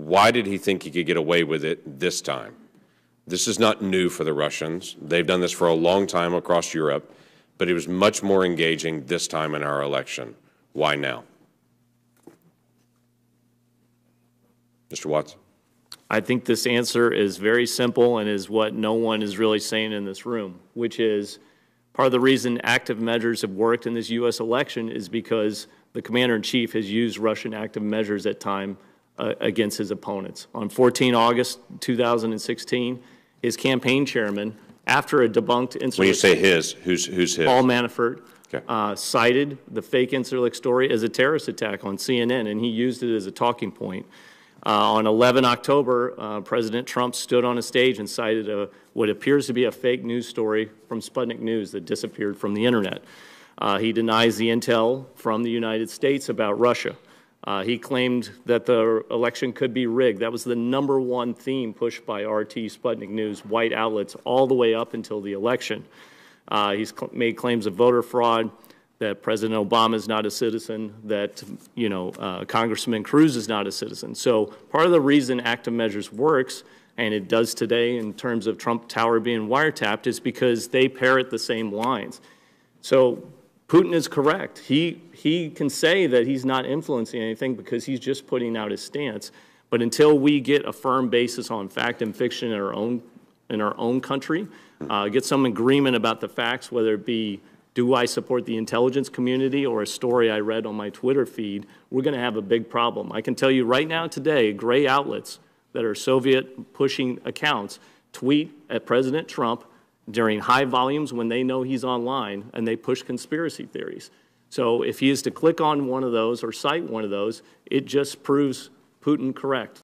Why did he think he could get away with it this time? This is not new for the Russians. They've done this for a long time across Europe, but it was much more engaging this time in our election. Why now? Mr. Watson. I think this answer is very simple and is what no one is really saying in this room, which is part of the reason active measures have worked in this U.S. election is because the commander-in-chief has used Russian active measures at time against his opponents. On 14 August 2016, his campaign chairman, after a debunked Incirlik... When you say his, who's his? Paul Manafort, okay. Cited the fake Incirlik story as a terrorist attack on CNN, and he used it as a talking point. On 11 October, President Trump stood on a stage and cited what appears to be a fake news story from Sputnik News that disappeared from the internet. He denies the intel from the United States about Russia. He claimed that the election could be rigged. That was the #1 theme pushed by RT, Sputnik News, white outlets all the way up until the election. He's made claims of voter fraud, that President Obama is not a citizen, that Congressman Cruz is not a citizen. So part of the reason active measures works, and it does today in terms of Trump Tower being wiretapped, is because they parrot the same lines. So Putin is correct. He can say that he's not influencing anything because he's just putting out his stance. But until we get a firm basis on fact and fiction in our own country, get some agreement about the facts, whether it be do I support the intelligence community or a story I read on my Twitter feed, we're going to have a big problem. I can tell you right now today, gray outlets that are Soviet-pushing accounts tweet at President Trump during high volumes when they know he's online, and they push conspiracy theories. So if he is to click on one of those or cite one of those, it just proves Putin correct.